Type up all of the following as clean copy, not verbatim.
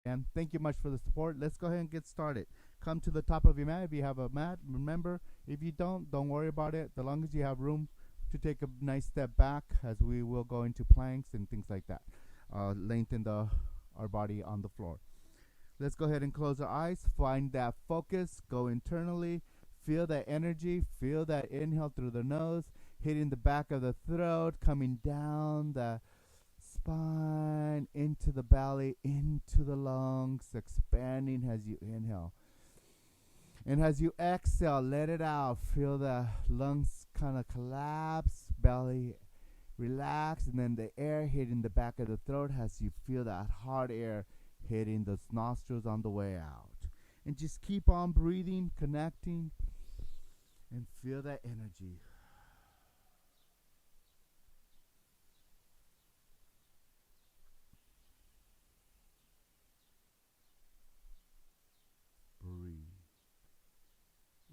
And thank you much for the support. Let's go ahead and get started. Come to the top of your mat if you have a mat. Remember, if you don't worry about it. The long as you have room to take a nice step back, as we will go into planks and things like that. Lengthen our body on the floor. Let's go ahead and close our eyes. Find that focus. Go internally. Feel that energy. Feel that inhale through the nose, hitting the back of the throat, coming down the spine, into the belly, into the lungs, expanding as you inhale. And as you exhale, let it out. Feel the lungs kind of collapse, belly relax, and then the air hitting the back of the throat as you feel that hot air hitting those nostrils on the way out. And just keep on breathing, connecting, and feel that energy. Breathe.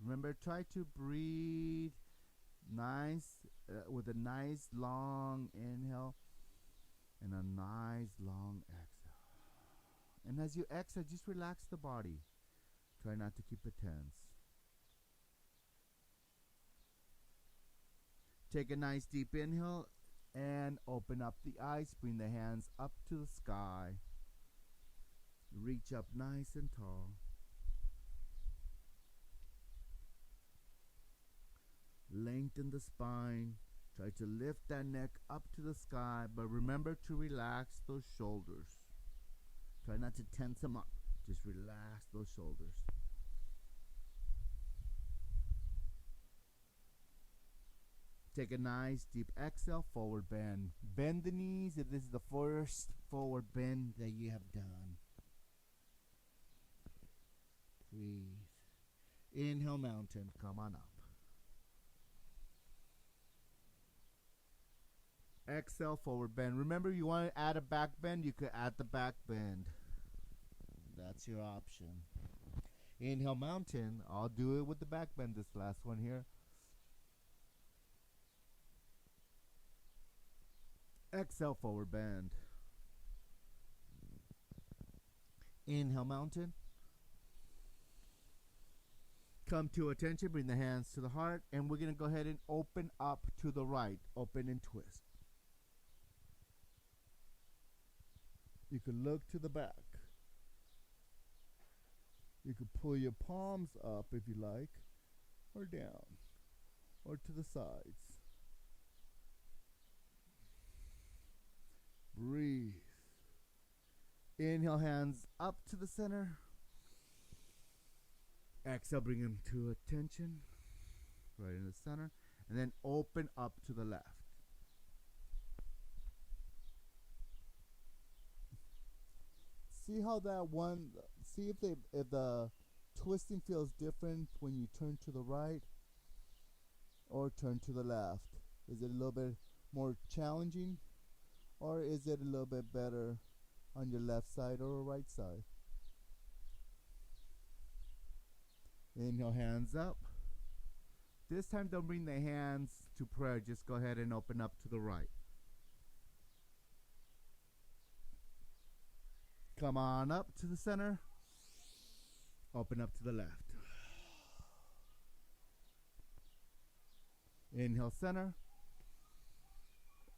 Remember, try to breathe nice, with a nice long inhale and a nice long exhale. And as you exhale, just relax the body. Try not to keep it tense. Take a nice deep inhale and open up the eyes. Bring the hands up to the sky. Reach up nice and tall. Lengthen the spine. Try to lift that neck up to the sky, but remember to relax those shoulders. Try not to tense them up. Just relax those shoulders. Take a nice deep exhale, forward bend. Bend the knees if this is the first forward bend that you have done. Breathe. Inhale, mountain. Come on up. Exhale, forward bend. Remember, you want to add a back bend, you could add the back bend. That's your option. Inhale, mountain. I'll do it with the back bend, this last one here. Exhale, forward bend. Inhale, mountain. Come to attention, bring the hands to the heart, and we're going to go ahead and open up to the right. Open and twist. You can look to the back. You can pull your palms up if you like, or down, or to the sides. Breathe. Inhale, hands up to the center. Exhale, bring them to attention, right in the center, and then open up to the left. See how that one, see if the twisting feels different when you turn to the right or turn to the left. Is it a little bit more challenging, or is it a little bit better on your left side or right side? Inhale, hands up. This time don't bring the hands to prayer. Just go ahead and open up to the right. Come on up to the center. Open up to the left. Inhale, center.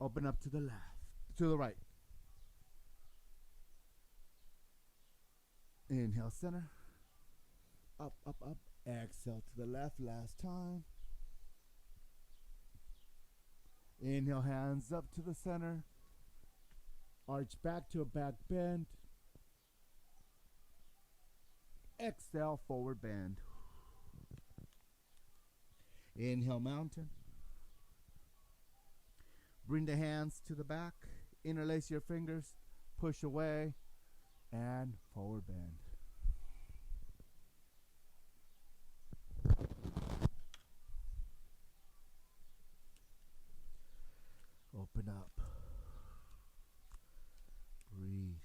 Open up to the left, to the right. Inhale, center. Up, up, up. Exhale to the left, last time. Inhale, hands up to the center. Arch back to a back bend. Exhale, forward bend. Inhale, mountain. Bring the hands to the back. Interlace your fingers. Push away. And forward bend. Open up. Breathe.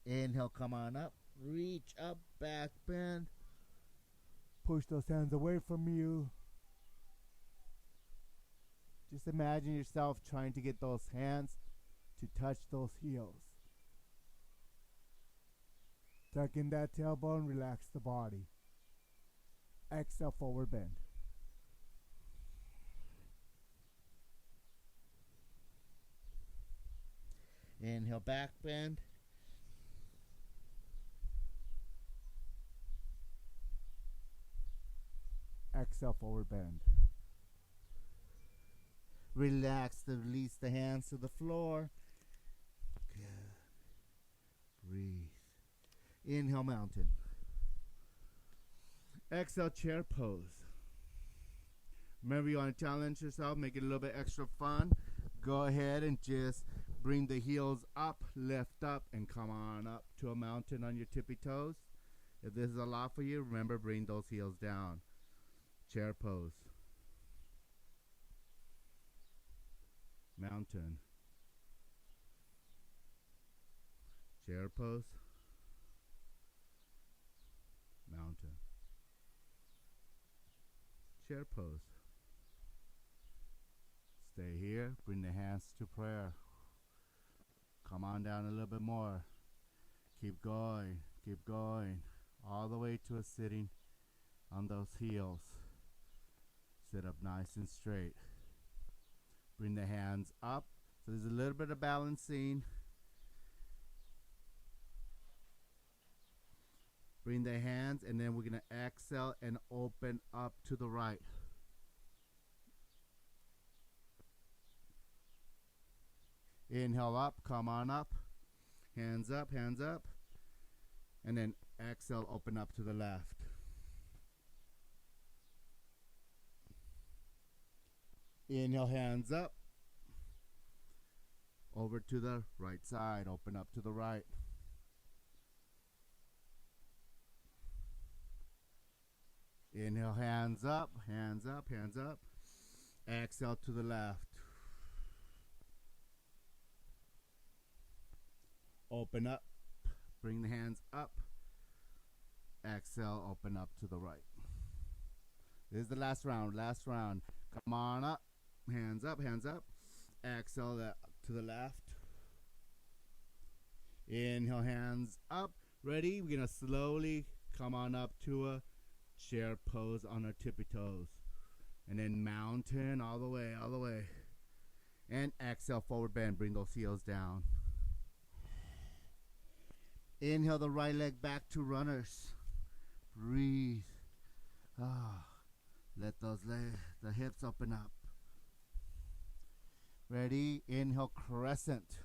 Inhale, come on up. Reach up, back bend. Push those hands away from you. Just imagine yourself trying to get those hands to touch those heels. Tuck in that tailbone, relax the body. Exhale, forward bend. Inhale, back bend. Exhale, forward bend. Relax to release the hands to the floor. Good. Breathe. Inhale, mountain. Exhale, chair pose. Remember, you want to challenge yourself, make it a little bit extra fun. Go ahead and just bring the heels up, lift up, and come on up to a mountain on your tippy toes. If this is a lot for you, remember, bring those heels down. Chair pose. Mountain. Chair pose. Mountain. Chair pose. Stay here. Bring the hands to prayer. Come on down a little bit more. Keep going. Keep going. All the way to a sitting on those heels. Sit up nice and straight. Bring the hands up. So there's a little bit of balancing. Bring the hands, and then we're going to exhale and open up to the right. Inhale up, come on up. Hands up, hands up. And then exhale, open up to the left. Inhale, hands up. Over to the right side, open up to the right. Inhale, hands up, hands up, hands up. Exhale to the left. Open up, bring the hands up. Exhale, open up to the right. This is the last round, last round. Come on up, hands up, hands up. Exhale that to the left. Inhale, hands up. Ready? We're going to slowly come on up to a chair pose on our tippy toes. And then mountain all the way, all the way. And exhale, forward bend. Bring those heels down. Inhale the right leg back to runners. Breathe. Let the hips open up. Ready? Inhale, crescent.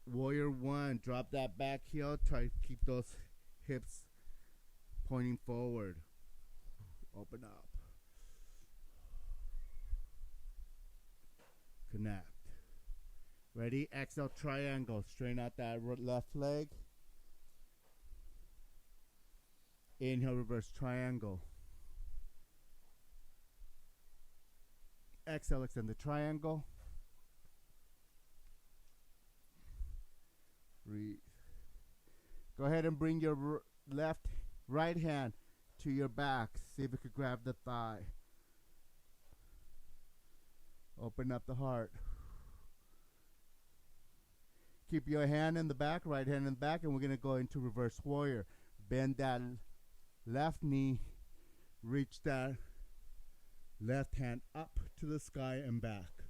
Warrior one. Drop that back heel. Try to keep those hips pointing forward. Open up. Connect. Ready? Exhale, triangle. Straighten out that left leg. Inhale, reverse triangle. Exhale, extend the triangle. Breathe. Go ahead and bring your right hand to your back. See if you could grab the thigh. Open up the heart. Keep your hand in the back, right hand in the back, and we're going to go into reverse warrior. Bend that left knee. Reach that left hand up to the sky and back.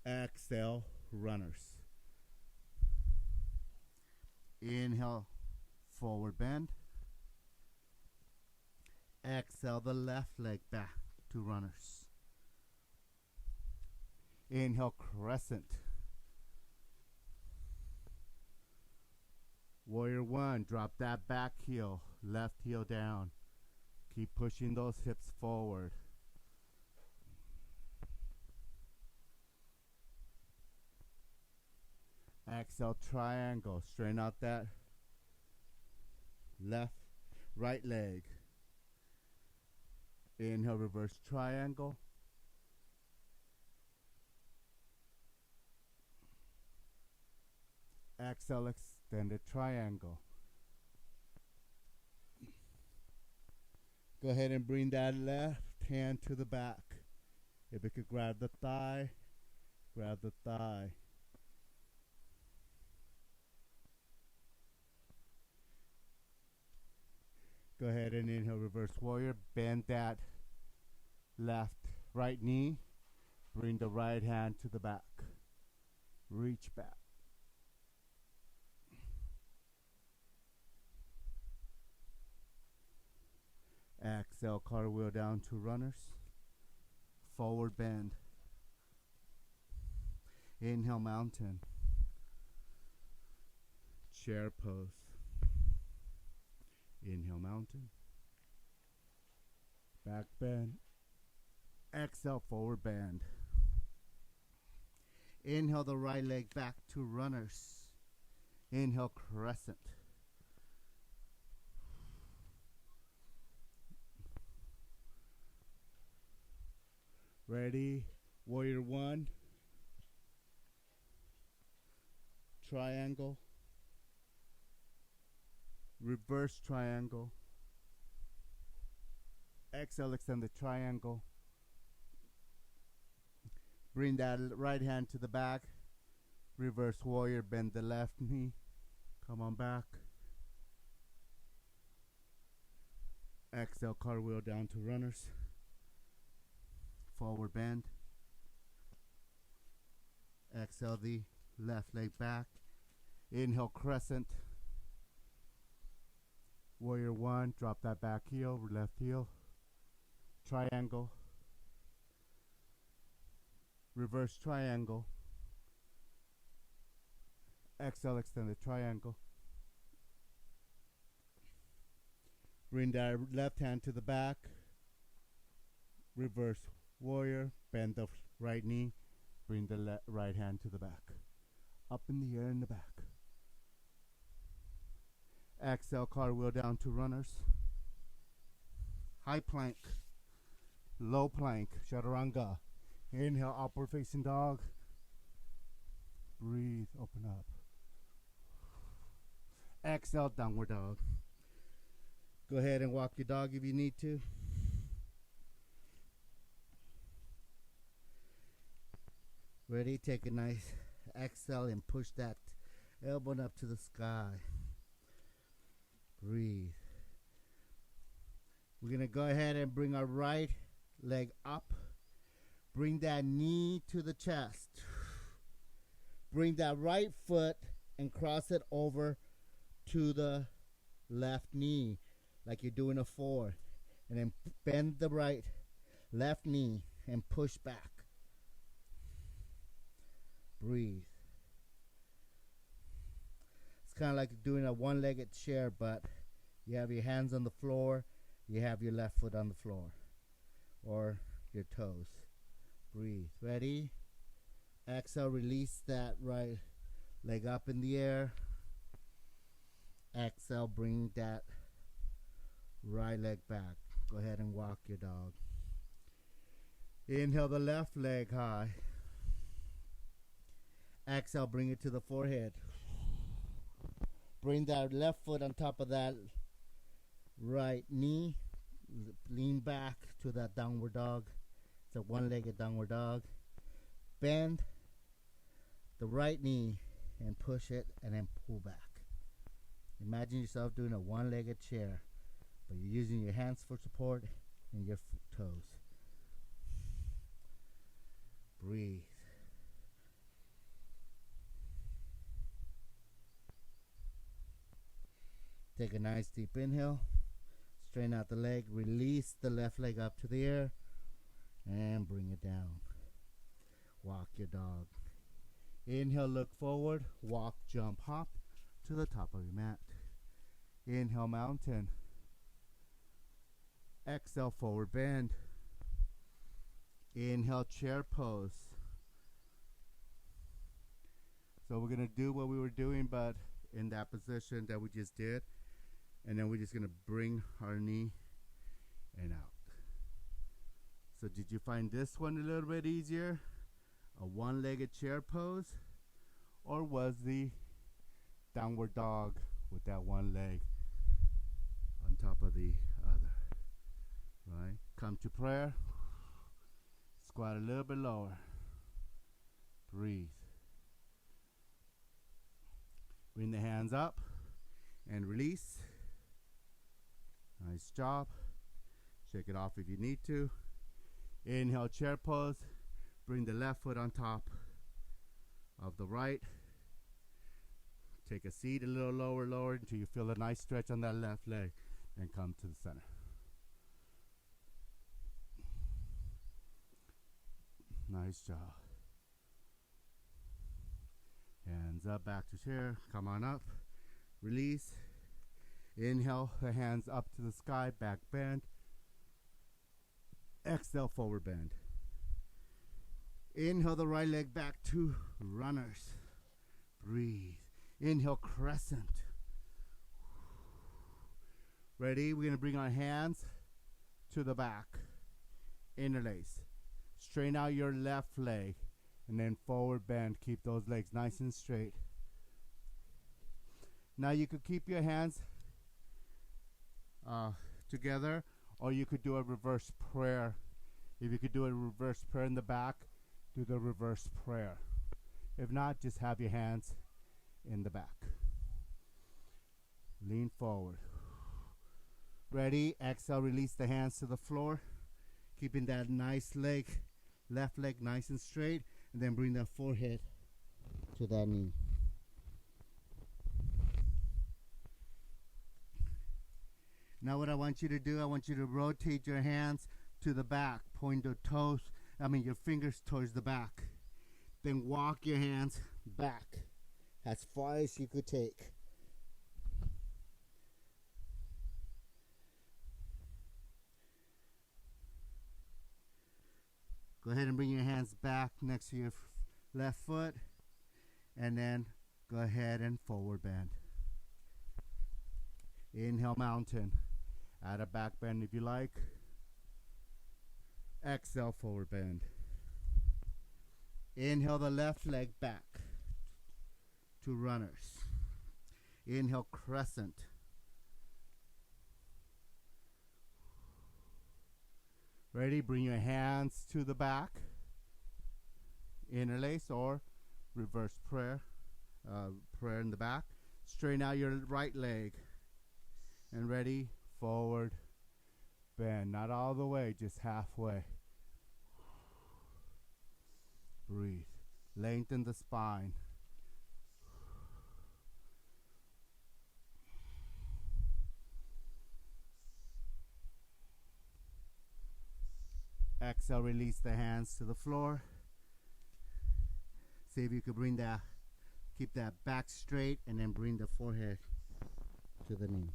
Exhale, runners. Inhale, forward bend. Exhale the left leg back to runners. Inhale, crescent. Warrior one, drop that back heel, left heel down. Keep pushing those hips forward. Exhale, triangle. Straighten out that right leg. Inhale, reverse triangle. Exhale, extended triangle. Go ahead and bring that left hand to the back. If you could grab the thigh, grab the thigh. Go ahead and inhale, reverse warrior. Bend that right knee. Bring the right hand to the back. Reach back. Exhale, cartwheel down to runners. Forward bend. Inhale, mountain. Chair pose. Inhale, mountain. Back bend. Exhale, forward bend. Inhale the right leg back to runners. Inhale, crescent. Ready? Warrior one. Triangle. Reverse triangle. Exhale, extend the triangle. Bring that right hand to the back. Reverse warrior, bend the left knee. Come on back. Exhale, cartwheel down to runners. Forward bend. Exhale the left leg back. Inhale, crescent. Warrior one, drop that back heel, left heel. Triangle. Reverse triangle. Exhale, extend the triangle. Bring that left hand to the back. Reverse warrior. Bend the right knee. Bring the right hand to the back. Up in the air in the back. Exhale, cartwheel down to runners. High plank. Low plank. Chaturanga. Inhale, upward facing dog. Breathe, open up. Exhale, downward dog. Go ahead and walk your dog if you need to. Ready? Take a nice exhale and push that elbow up to the sky. Breathe. We're going to go ahead and bring our right leg up. Bring that knee to the chest. Bring that right foot and cross it over to the left knee like you're doing a 4. And then bend the left knee and push back. Breathe. It's kind of like doing a one-legged chair, but you have your hands on the floor, you have your left foot on the floor or your toes. Breathe. Ready? Exhale, release that right leg up in the air. Exhale, bring that right leg back. Go ahead and walk your dog. Inhale the left leg high. Exhale, bring it to the forehead. Bring that left foot on top of that right knee. Lean back to that downward dog. It's a one-legged downward dog. Bend the right knee and push it and then pull back. Imagine yourself doing a one-legged chair, but you're using your hands for support and your toes. Breathe. Take a nice deep inhale. Straighten out the leg. Release the left leg up to the air and bring it down. Walk your dog. Inhale, look forward. Walk, jump, hop to the top of your mat. Inhale, mountain. Exhale, forward bend. Inhale, chair pose. So we're going to do what we were doing, but in that position that we just did. And then we're just going to bring our knee and out. So did you find this one a little bit easier? A one-legged chair pose? Or was the downward dog with that one leg on top of the other? Right? Come to prayer. Squat a little bit lower. Breathe. Bring the hands up and release. Nice job. Shake it off if you need to. Inhale, chair pose. Bring the left foot on top of the right. Take a seat a little lower until you feel a nice stretch on that left leg. And come to the center. Nice job. Hands up, back to chair. Come on up. Release. Inhale, the hands up to the sky, back bend. Exhale, forward bend. Inhale the right leg back to runners. Breathe. Inhale, crescent. Ready? We're going to bring our hands to the back. Interlace. Straighten out your left leg. And then forward bend. Keep those legs nice and straight. Now you could keep your hands together, or you could do a reverse prayer. If you could do a reverse prayer in the back, do the reverse prayer. If not, just have your hands in the back. Lean forward. Ready? Exhale, release the hands to the floor. Keeping that nice leg, left leg nice and straight. And then bring that forehead to that knee. Now what I want you to do, I want you to rotate your hands to the back. Point your your fingers towards the back. Then walk your hands back as far as you could take. Go ahead and bring your hands back next to your left foot. And then go ahead and forward bend. Inhale, mountain. Add a back bend if you like. Exhale, forward bend. Inhale the left leg back to runners. Inhale, crescent. Ready? Bring your hands to the back. Interlace or reverse prayer. Prayer in the back. Straighten out your right leg. And ready? Forward bend. Not all the way, just halfway. Breathe. Lengthen the spine. Exhale, release the hands to the floor. See if you could keep that back straight and then bring the forehead to the knee.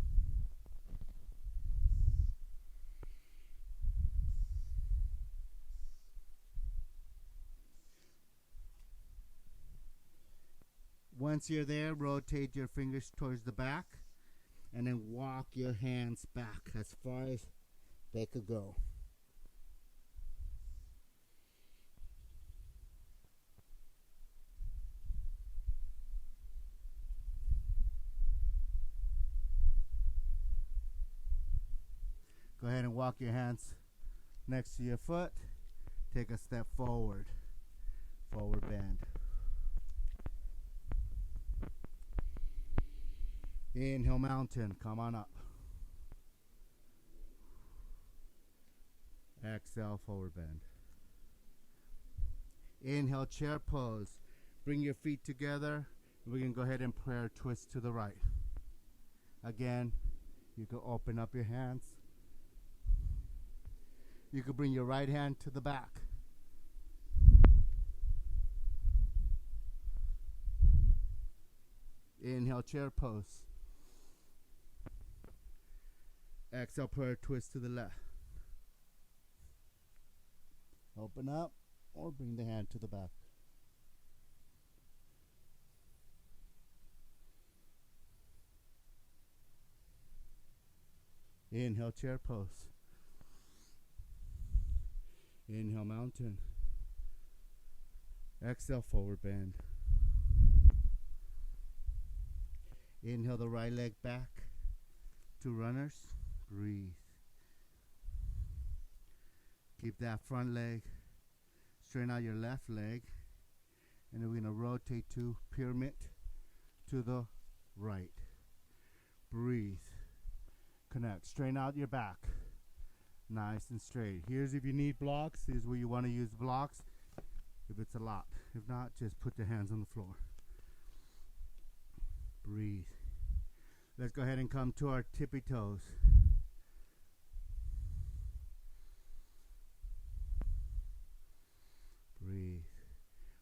Once you're there, rotate your fingers towards the back and then walk your hands back as far as they could go. Go ahead and walk your hands next to your foot. Take a step forward. Forward bend. Inhale, mountain. Come on up. Exhale, forward bend. Inhale, chair pose. Bring your feet together. We can go ahead and prayer twist to the right. Again, you can open up your hands. You can bring your right hand to the back. Inhale, chair pose. Exhale, prayer twist to the left. Open up or bring the hand to the back. Inhale, chair pose. Inhale, mountain. Exhale, forward bend. Inhale the right leg back to runners. Breathe. Keep that front leg. Straighten out your left leg. And then we're going to rotate to pyramid to the right. Breathe. Connect. Straighten out your back. Nice and straight. Here's if you need blocks. Here's where you want to use blocks. If it's a lot. If not, just put your hands on the floor. Breathe. Let's go ahead and come to our tippy toes. Breathe.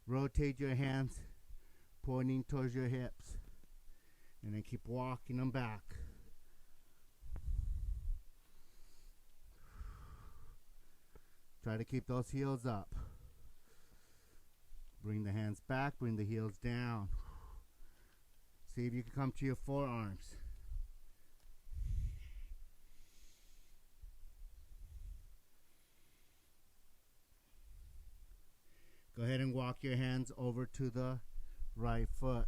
Rotate your hands, pointing towards your hips. And then keep walking them back. Try to keep those heels up. Bring the hands back, bring the heels down. See if you can come to your forearms. Go ahead and walk your hands over to the right foot.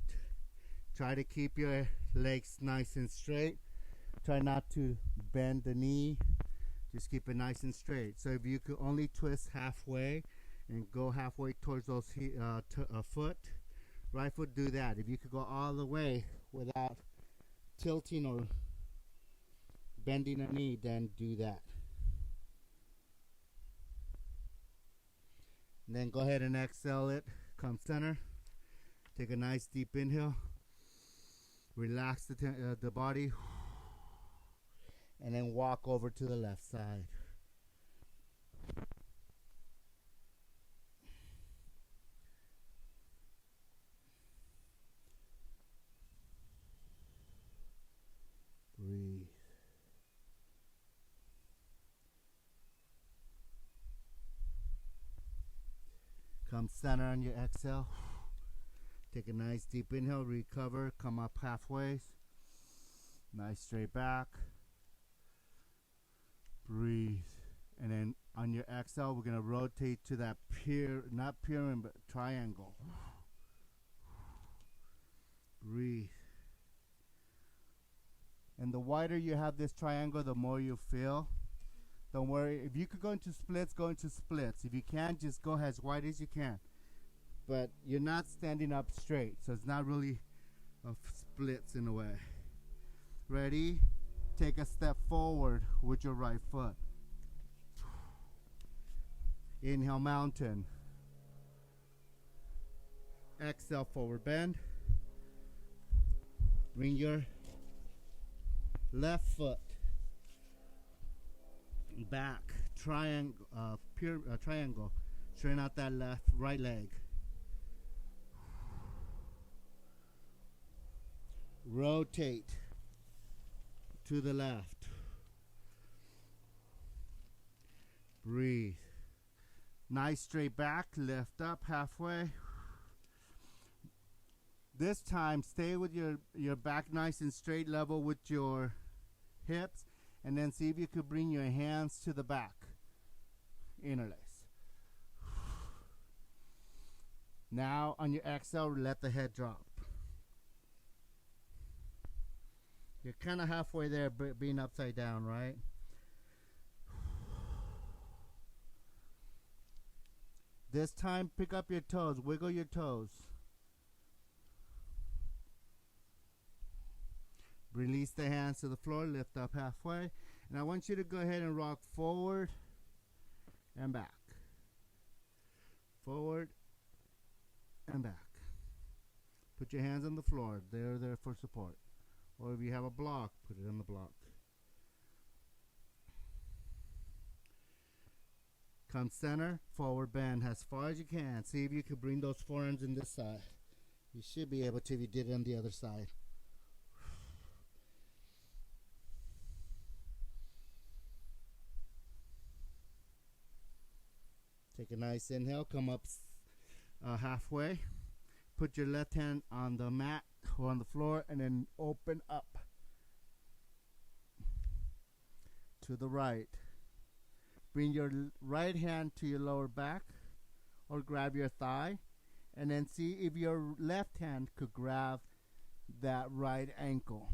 Try to keep your legs nice and straight. Try not to bend the knee. Just keep it nice and straight. So if you could only twist halfway and go halfway towards those foot, right foot, do that. If you could go all the way without tilting or bending a knee, then do that. And then go ahead and exhale it. Come center. Take a nice deep inhale. Relax the body. And then walk over to the left side. Breathe. Come center on your exhale. Take a nice deep inhale, recover, come up halfway. Nice straight back. Breathe. And then on your exhale, we're going to rotate to that not pyramid, but triangle. Breathe. And the wider you have this triangle, the more you feel. Don't worry. If you could go into splits, go into splits. If you can't, just go as wide as you can. But you're not standing up straight, so it's not really a splits in a way. Ready? Take a step forward with your right foot. Inhale, mountain. Exhale, forward bend. Bring your left foot back, triangle, triangle. Straighten out that right leg. Rotate to the left. Breathe. Nice straight back, lift up halfway. This time, stay with your back nice and straight, level with your hips. And then see if you could bring your hands to the back. Interlace. Now on your exhale, let the head drop. You're kind of halfway there, being upside down, right? This time, pick up your toes, wiggle your toes. Release the hands to the floor, lift up halfway. And I want you to go ahead and rock forward and back. Forward and back. Put your hands on the floor. They're there for support. Or if you have a block, put it on the block. Come center, forward bend as far as you can. See if you can bring those forearms in this side. You should be able to if you did it on the other side. Take a nice inhale, come up halfway. Put your left hand on the mat or on the floor and then open up to the right. Bring your right hand to your lower back or grab your thigh and then see if your left hand could grab that right ankle.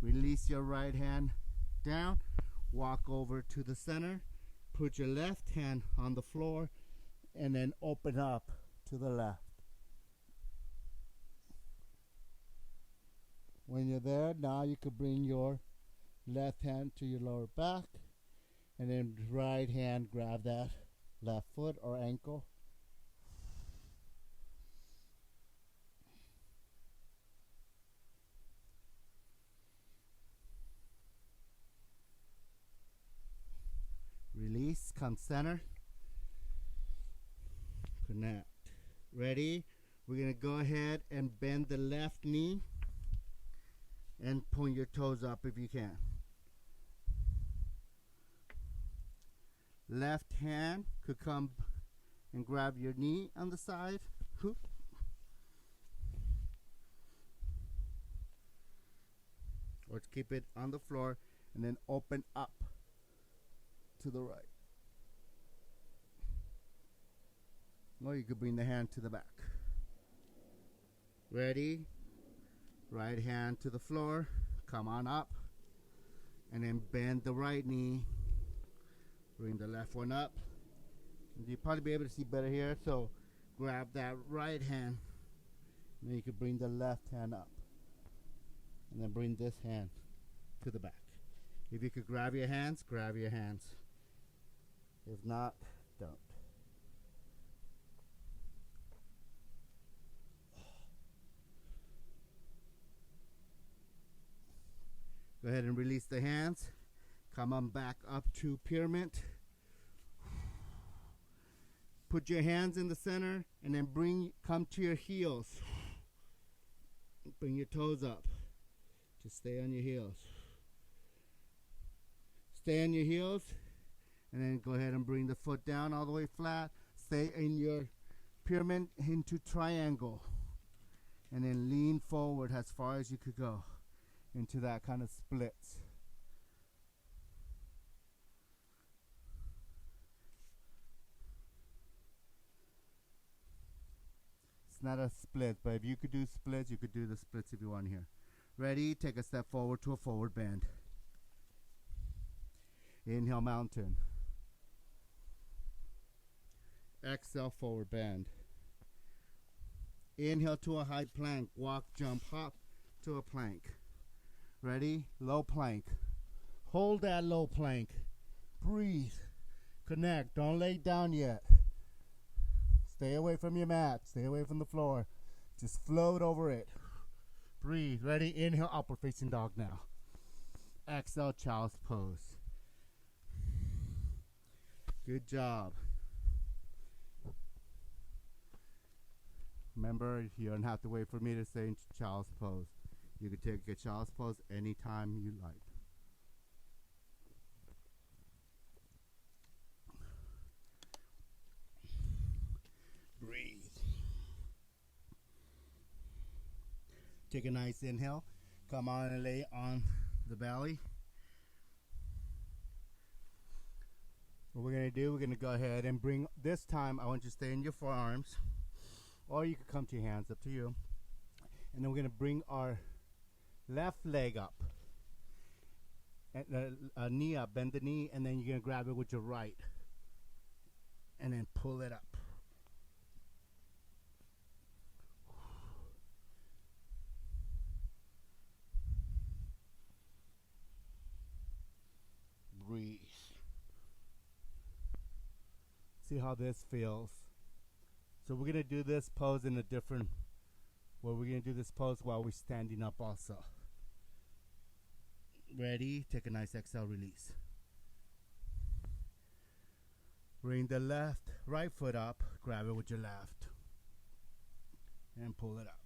Release your right hand down. Walk over to the center. Put your left hand on the floor and then open up to the left. When you're there, now you can bring your left hand to your lower back and then right hand grab that left foot or ankle. Release, come center. Connect. Ready? We're going to go ahead and bend the left knee and point your toes up if you can. Left hand could come and grab your knee on the side. Hoop. Or keep it on the floor and then open up to the right. Or you could bring the hand to the back. Ready? Right hand to the floor. Come on up. And then bend the right knee. Bring the left one up. You'll probably be able to see better here. So grab that right hand. And then you can bring the left hand up. And then bring this hand to the back. If you could grab your hands, grab your hands. If not, don't. Go ahead and release the hands. Come on back up to pyramid. Put your hands in the center and then come to your heels. Bring your toes up. Just stay on your heels. Stay on your heels and then go ahead and bring the foot down all the way flat. Stay in your pyramid into triangle and then lean forward as far as you could go into that kind of splits. It's not a split, but if you could do splits, you could do the splits if you want here. Ready? Take a step forward to a forward bend. Inhale, mountain. Exhale, forward bend. Inhale to a high plank. Walk, jump, hop to a plank. Ready? Low plank. Hold that low plank. Breathe. Connect. Don't lay down yet. Stay away from your mat. Stay away from the floor. Just float over it. Breathe. Ready? Inhale, upward facing dog now. Exhale, child's pose. Good job. Remember, you don't have to wait for me to say child's pose. You can take a child's pose anytime you like. Breathe. Take a nice inhale. Come on and lay on the belly. What we're going to do, we're going to go ahead and bring, this time I want you to stay in your forearms, or you can come to your hands, up to you. And then we're going to bring our left leg up, and knee up, bend the knee, and then you're going to grab it with your right, and then pull it up. Breathe. See how this feels. So we're going to do this pose in a different, we're going to do this pose while we're standing up also. Ready? Take a nice exhale, release. Bring the right foot up, grab it with your left, and pull it up.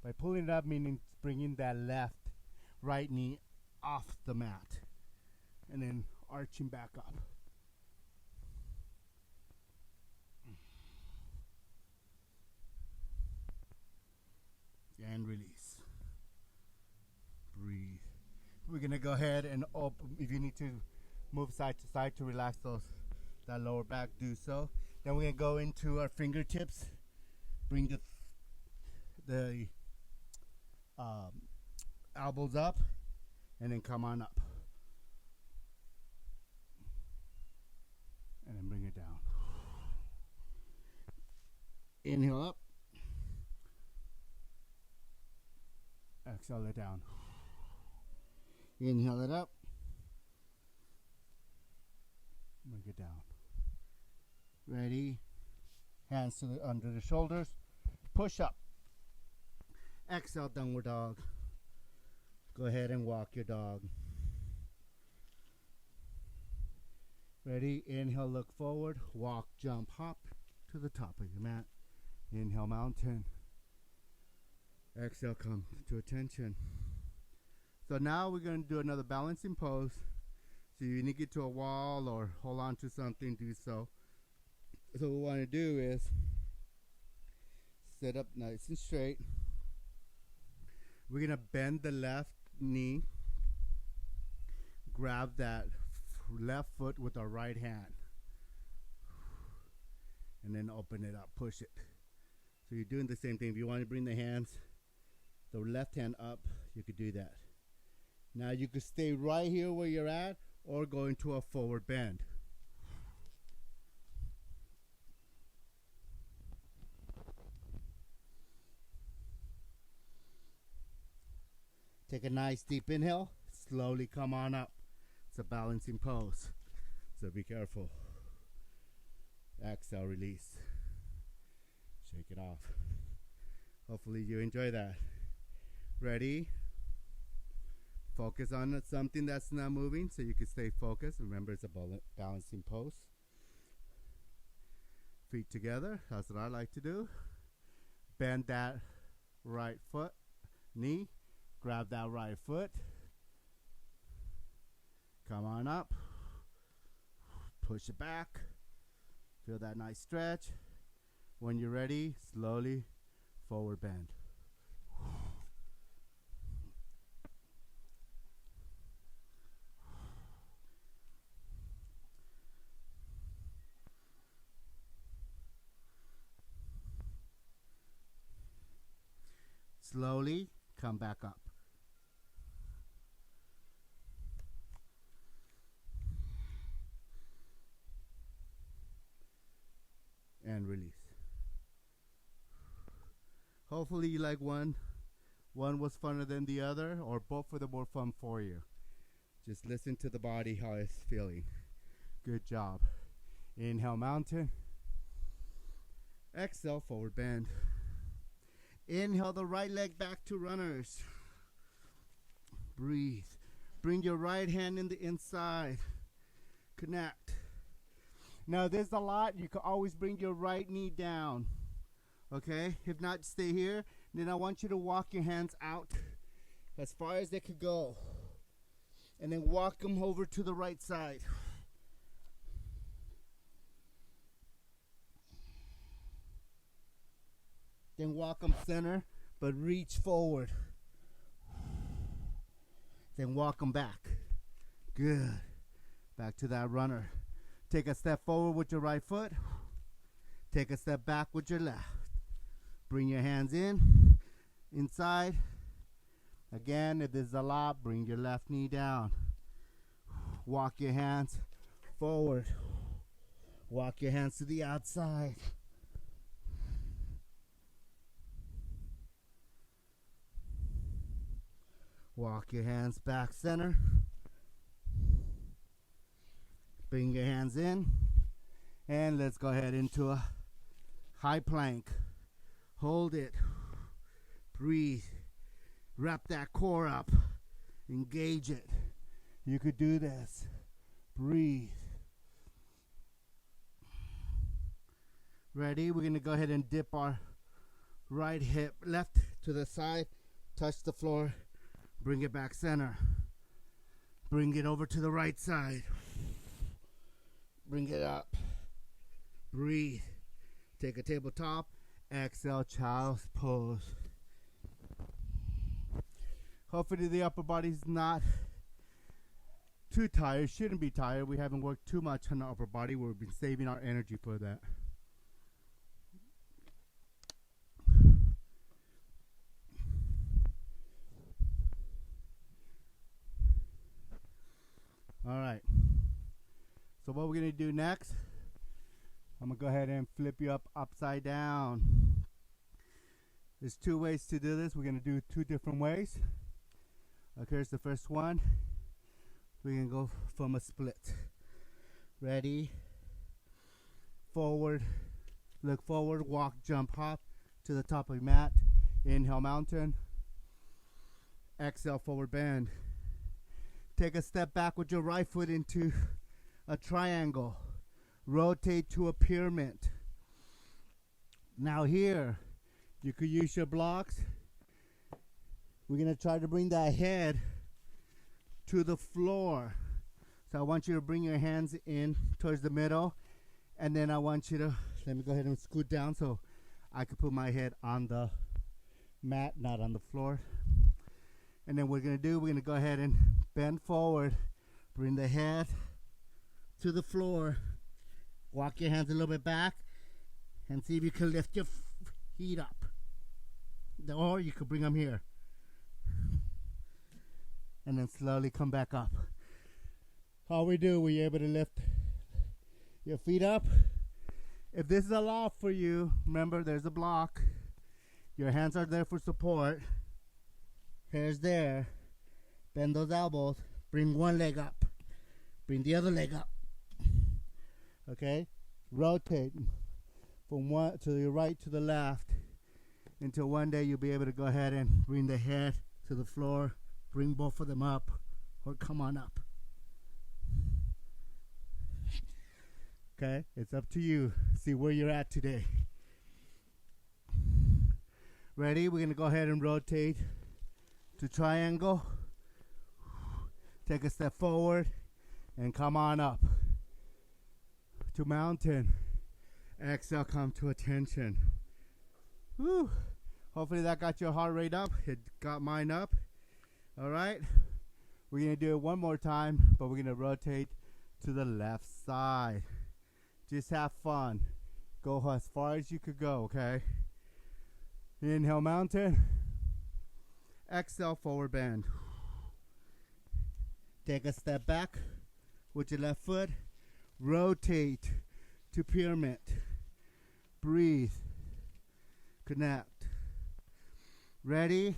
By pulling it up, meaning bringing that right knee off the mat, and then arching back up. And release. Breathe. We're gonna go ahead and open. If you need to move side to side to relax that lower back, do so. Then we're gonna go into our fingertips. Bring the elbows up, and then come on up. And then bring it down. Inhale up. Exhale it down. Inhale it up. Bring it down. Ready? Hands to under the shoulders. Push up. Exhale, downward dog. Go ahead and walk your dog. Ready? Inhale, look forward. Walk, jump, hop to the top of your mat. Inhale, mountain. Exhale, come to attention. So now we're going to do another balancing pose. So you need to get to a wall or hold on to something, do so. So what we want to do is sit up nice and straight. We're going to bend the left knee. Grab that left foot with our right hand. And then open it up, push it. So you're doing the same thing. If you want to bring the hands, the left hand up, you could do that. Now you could stay right here where you're at or go into a forward bend. Take a nice deep inhale. Slowly come on up. It's a balancing pose, so be careful. Exhale, release. Shake it off. Hopefully you enjoy that. Ready? Focus on something that's not moving so you can stay focused. Remember, it's a balancing pose. Feet together. That's what I like to do. Bend that right foot, knee. Grab that right foot. Come on up. Push it back. Feel that nice stretch. When you're ready, slowly forward bend. Slowly come back up. And release. Hopefully you like one. One was funner than the other, or both of them were fun for you. Just listen to the body, how it's feeling. Good job. Inhale, mountain. Exhale, forward bend. Inhale the right leg back to runners. Breathe. Bring your right hand in the inside. Connect. Now there's a lot. You can always bring your right knee down. Okay? If not, stay here. Then I want you to walk your hands out as far as they could go. And then walk them over to the right side. Then walk them center, but reach forward. Then walk them back. Good. Back to that runner. Take a step forward with your right foot. Take a step back with your left. Bring your hands in, inside. Again, if there's a lot, bring your left knee down. Walk your hands forward. Walk your hands to the outside. Walk your hands back center. Bring your hands in. And let's go ahead into a high plank. Hold it. Breathe. Wrap that core up. Engage it. You could do this. Breathe. Ready? We're going to go ahead and dip our right hip left to the side. Touch the floor. Bring it back center. Bring it over to the right side. Bring it up. Breathe. Take a tabletop. Exhale, child's pose. Hopefully the upper body's not too tired. Shouldn't be tired. We haven't worked too much on the upper body. We've been saving our energy for that. So what we're going to do next, I'm going to go ahead and flip you up upside down. There's two ways to do this. We're going to do two different ways. Okay, here's the first one. We're going to go from a split. Ready? Forward. Look forward, walk, jump, hop to the top of your mat. Inhale, mountain. Exhale, forward bend. Take a step back with your right foot into a triangle. Rotate to a pyramid. Now here, you could use your blocks. We're going to try to bring that head to the floor. So I want you to bring your hands in towards the middle. And then I want you to, let me go ahead and scoot down so I can put my head on the mat, not on the floor. And then what we're going to go ahead and bend forward. Bring the head to the floor. Walk your hands a little bit back. And see if you can lift your feet up. Or you could bring them here. And then slowly come back up. How we do, were you able to lift your feet up? If this is a lot for you, remember there's a block. Your hands are there for support. Hair's there. Bend those elbows. Bring one leg up. Bring the other leg up. Okay? Rotate from one to the right to the left until one day you'll be able to go ahead and bring the head to the floor. Bring both of them up or come on up. Okay, it's up to you. See where you're at today. Ready? We're going to go ahead and rotate to triangle. Take a step forward and come on up to mountain. Exhale, come to attention. Woo. Hopefully that got your heart rate up. It got mine up. All right. We're going to do it one more time, but we're going to rotate to the left side. Just have fun. Go as far as you could go, okay? Inhale, mountain. Exhale, forward bend. Take a step back with your left foot. Rotate to pyramid. Breathe. Connect. Ready?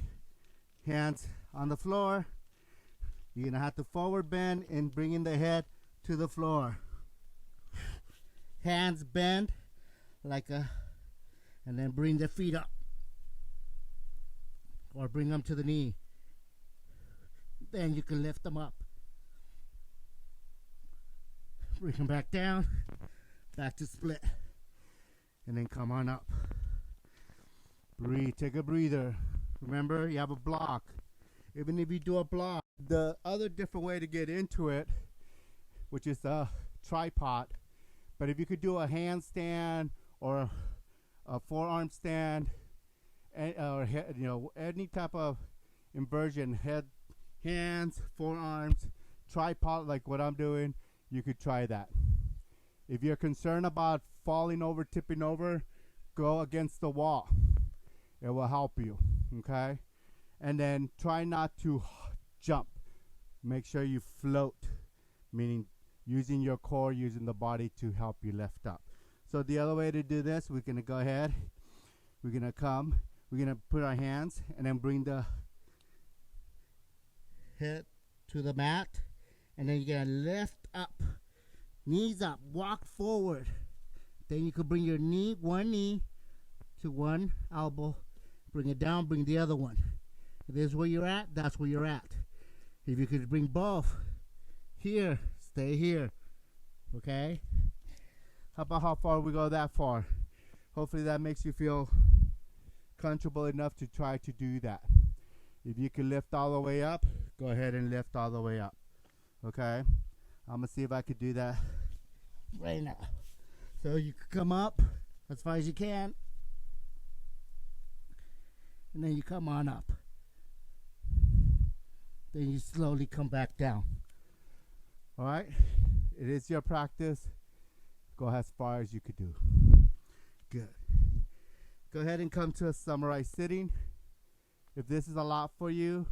Hands on the floor. You're going to have to forward bend and bringing the head to the floor. Hands bend like a, and then bring the feet up. Or bring them to the knee. Then you can lift them up. Bring them back down. Back to split. And then come on up. Breathe. Take a breather. Remember, you have a block. Even if you do a block, the other different way to get into it, which is a tripod. But if you could do a handstand or a forearm stand, or any type of inversion, hands, forearms, tripod like what I'm doing, you could try that. If you're concerned about falling over, tipping over, go against the wall. It will help you, okay? And then try not to jump. Make sure you float, meaning using your core, using the body to help you lift up. So the other way to do this, we're going to go ahead. We're going to put our hands and then bring the head to the mat. And then you're going to lift up, knees up, walk forward. Then you can bring your one knee to one elbow. Bring it down, bring the other one. If this is where you're at, that's where you're at. If you could bring both here, stay here. Okay? How about how far we go that far? Hopefully that makes you feel comfortable enough to try to do that. If you can lift all the way up, go ahead and lift all the way up. Okay? I'm going to see if I could do that right now. So you can come up as far as you can. And then you come on up. Then you slowly come back down. All right? It is your practice. Go as far as you could do. Good. Go ahead and come to a summarized sitting. If this is a lot for you,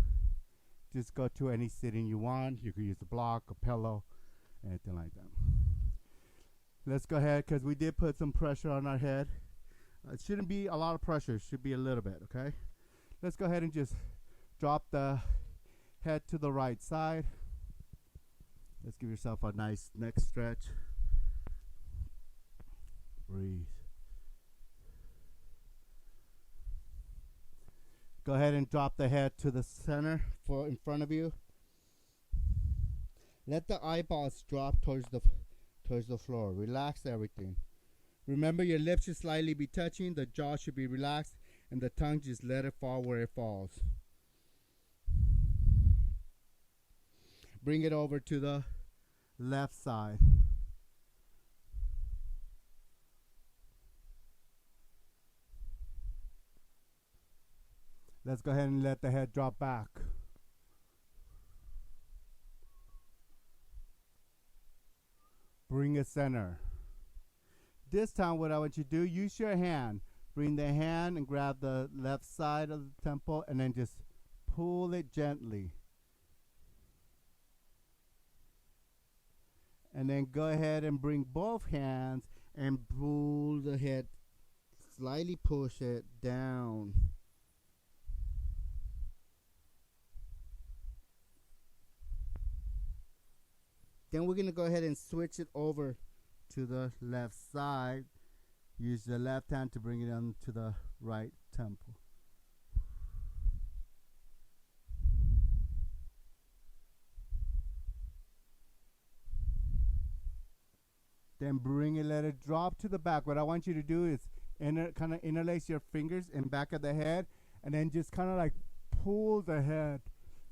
just go to any sitting you want. You could use a block, a pillow, anything like that. Let's go ahead because we did put some pressure on our head. It shouldn't be a lot of pressure. It should be a little bit, okay? Let's go ahead and just drop the head to the right side. Let's give yourself a nice neck stretch. Breathe. Go ahead and drop the head to the center in front of you. Let the eyeballs drop towards the floor. Relax everything. Remember, your lips should slightly be touching, the jaw should be relaxed, and the tongue just let it fall where it falls. Bring it over to the left side. Let's go ahead and let the head drop back. Bring it center. This time what I want you to do, use your hand. Bring the hand and grab the left side of the temple and then just pull it gently. And then go ahead and bring both hands and pull the head. Slightly push it down. Then we're going to go ahead and switch it over to the left side. Use the left hand to bring it on to the right temple. Then bring it, let it drop to the back. What I want you to do is kind of interlace your fingers in back of the head and then just kind of like pull the head.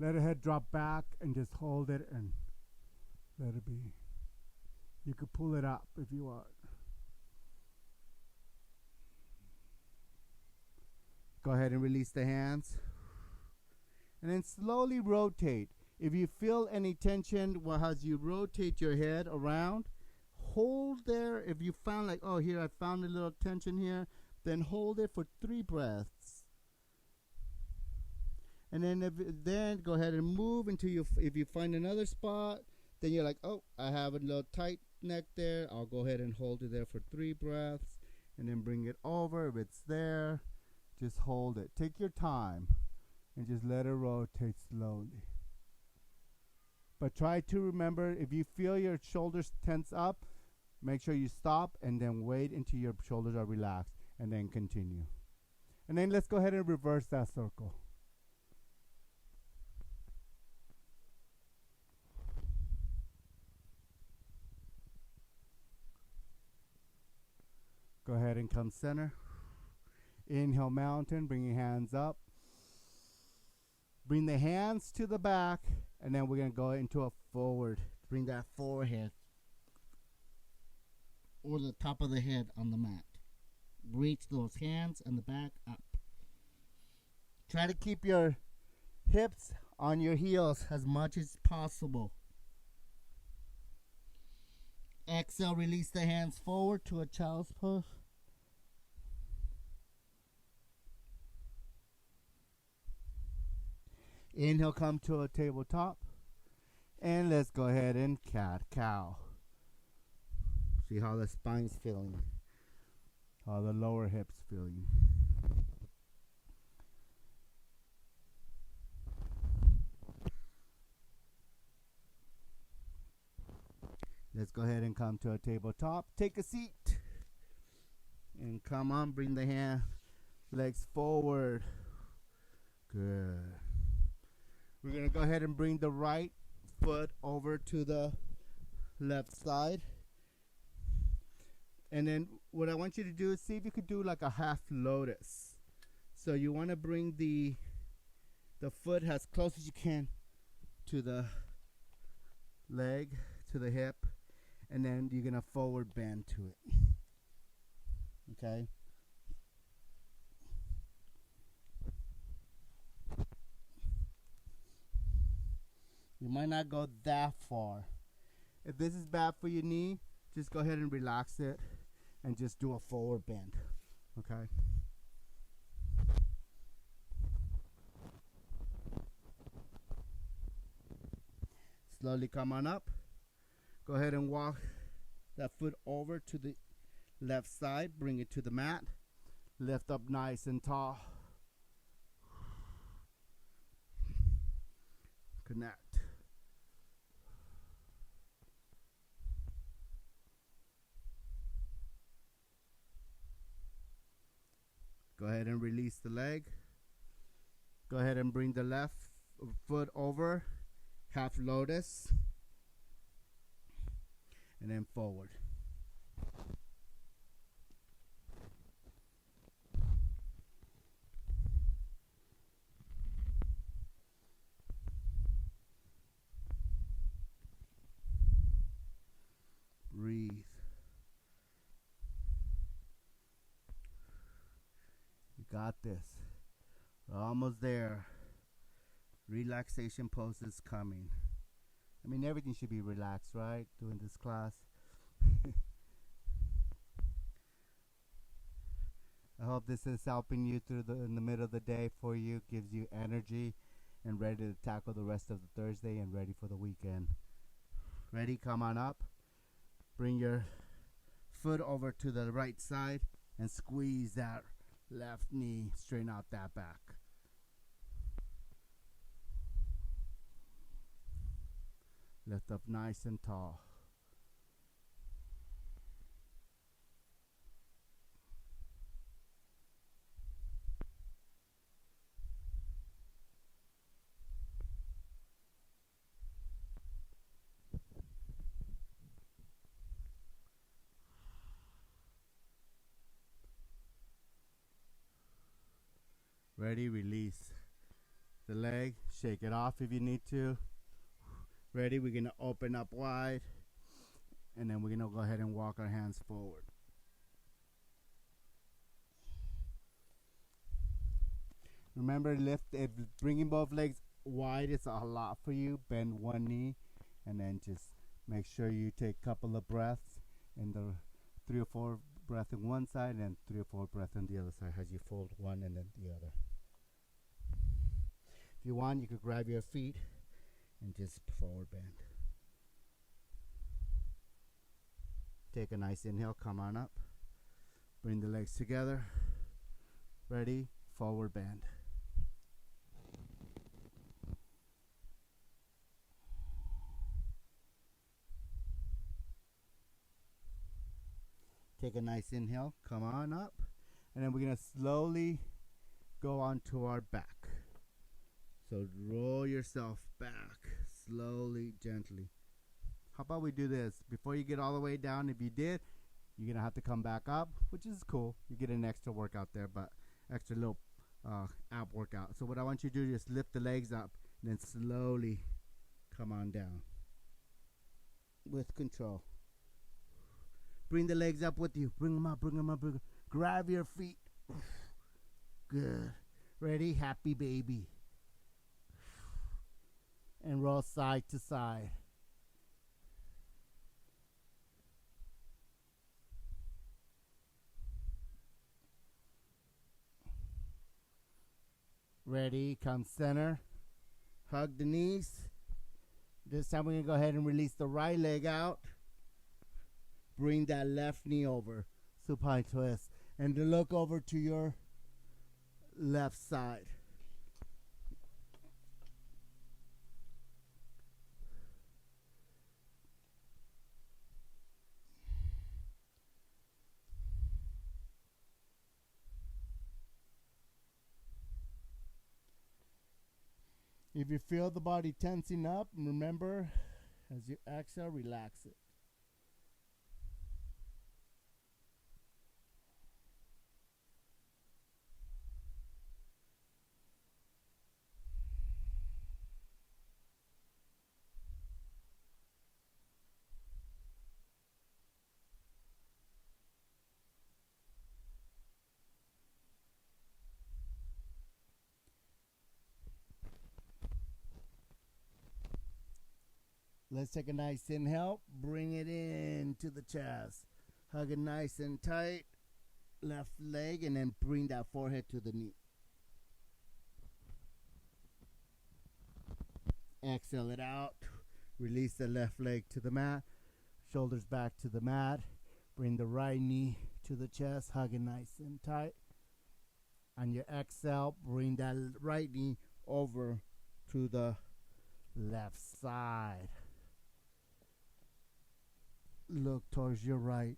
Let the head drop back and just hold it and let it be. You could pull it up if you want. Go ahead and release the hands. And then slowly rotate. If you feel any tension as you rotate your head around, hold there. If you found like, oh, here I found a little tension here, then hold it for 3 breaths. And then go ahead and move until if you find another spot, then you're like, oh, I have a little tight neck there. I'll go ahead and hold it there for 3 breaths and then bring it over. If it's there, just hold it. Take your time and just let it rotate slowly. But try to remember, if you feel your shoulders tense up, make sure you stop and then wait until your shoulders are relaxed and then continue. And then let's go ahead and reverse that circle. Go ahead and come center. Inhale, mountain. Bring your hands up. Bring the hands to the back. And then we're going to go into a forward. Bring that forehead or the top of the head on the mat. Reach those hands and the back up. Try to keep your hips on your heels as much as possible. Exhale, release the hands forward to a child's pose. Inhale, come to a tabletop. And let's go ahead and cat-cow. See how the spine's feeling. How the lower hips feeling. Let's go ahead and come to a tabletop. Take a seat. And come on, bring the legs forward. Good. We're going to go ahead and bring the right foot over to the left side. And then what I want you to do is see if you could do like a half lotus. So you want to bring the foot as close as you can to the leg, to the hip. And then you're going to forward bend to it. Okay? You might not go that far. If this is bad for your knee, just go ahead and relax it and just do a forward bend. Okay? Slowly come on up. Go ahead and walk that foot over to the left side. Bring it to the mat. Lift up nice and tall. Connect. Go ahead and release the leg. Go ahead and bring the left foot over, half lotus, and then forward. Breathe. You got this. We're almost there. Relaxation poses coming. I mean, everything should be relaxed, right? Doing this class. I hope this is helping you through in the middle of the day for you, gives you energy and ready to tackle the rest of the Thursday and ready for the weekend. Ready? Come on up. Bring your foot over to the right side and squeeze that left knee, straighten out that back. Lift up nice and tall. Ready, release the leg, shake it off if you need to. Ready, we're going to open up wide, and then we're going to go ahead and walk our hands forward. Remember, if bringing both legs wide is a lot for you, bend one knee, and then just make sure you take a couple of breaths, and the 3 or 4 breaths on one side, and 3 or 4 breaths on the other side as you fold one and then the other. If you want, you could grab your feet and just forward bend. Take a nice inhale, come on up. Bring the legs together. Ready, forward bend. Take a nice inhale, come on up. And then we're going to slowly go onto our back. So roll yourself back, slowly, gently. How about we do this? Before you get all the way down, if you did, you're going to have to come back up, which is cool. You get an extra workout there, but extra little ab workout. So what I want you to do is lift the legs up and then slowly come on down with control. Bring the legs up with you. Bring them up, bring them up, bring them up. Grab your feet. Good. Ready? Happy baby. And roll side to side. Ready, come center. Hug the knees. This time we're going to go ahead and release the right leg out. Bring that left knee over. Supine twist. And to look over to your left side. If you feel the body tensing up, remember, as you exhale, relax it. Let's take a nice inhale. Bring it in to the chest. Hug it nice and tight. Left leg, and then bring that forehead to the knee. Exhale it out. Release the left leg to the mat. shoulders back to the mat. Bring the right knee to the chest, hug it nice and tight. On your exhale, bring that right knee over to the left side. Look towards your right.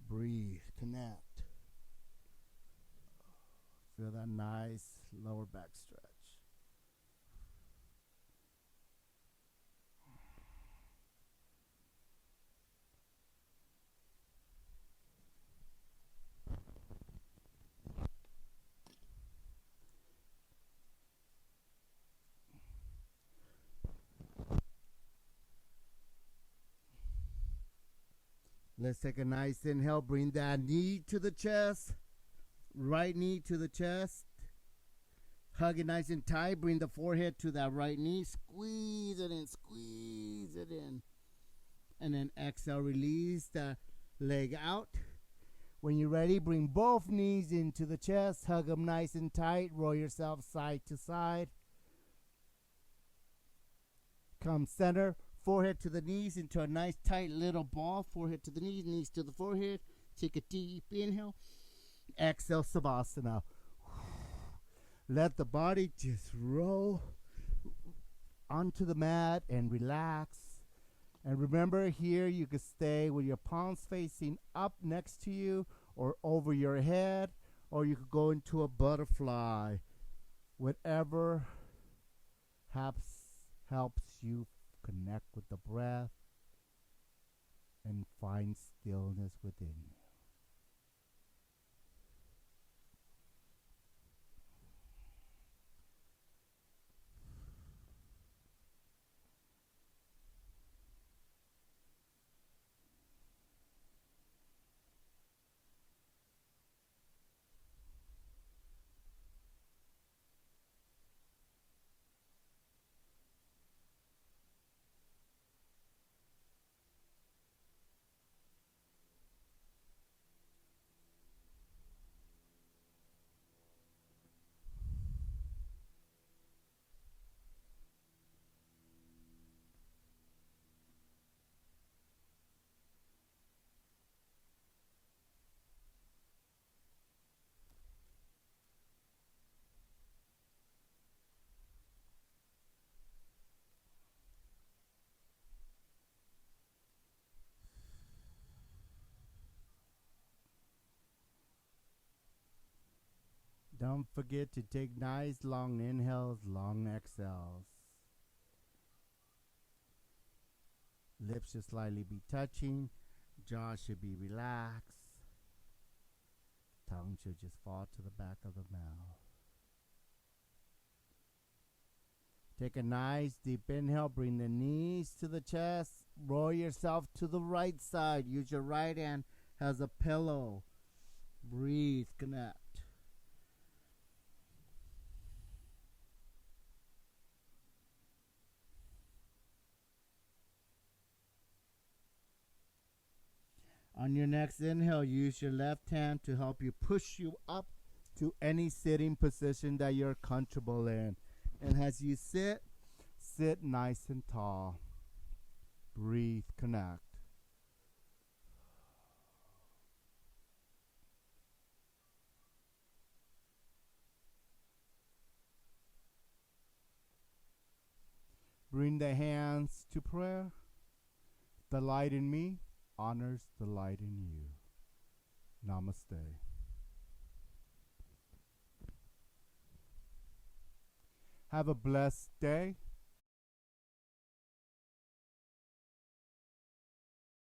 Breathe, connect. Feel that nice lower back stretch. Let's take a nice inhale. Bring that knee to the chest. Right knee to the chest. Hug it nice and tight. Bring the forehead to that right knee. Squeeze it in. Squeeze it in. And then exhale. Release the leg out. When you're ready, bring both knees into the chest. Hug them nice and tight. Roll yourself side to side. Come center. Forehead to the knees into a nice tight little ball. Forehead to the knees, knees to the forehead. Take a deep inhale. Exhale, Shavasana. Let the body just roll onto the mat and relax. And remember, here you can stay with your palms facing up next to you or over your head, or you could go into a butterfly. Whatever helps you connect with the breath and find stillness within you. Don't forget to take nice long inhales, long exhales. Lips should slightly be touching. Jaw should be relaxed. Tongue should just fall to the back of the mouth. Take a nice deep inhale. Bring the knees to the chest. Roll yourself to the right side. Use your right hand as a pillow. Breathe, connect. On your next inhale, use your left hand to help you push you up to any sitting position that you're comfortable in. And as you sit, sit nice and tall. Breathe, connect. Bring the hands to prayer. The light in me honors the light in you. Namaste. Have a blessed day.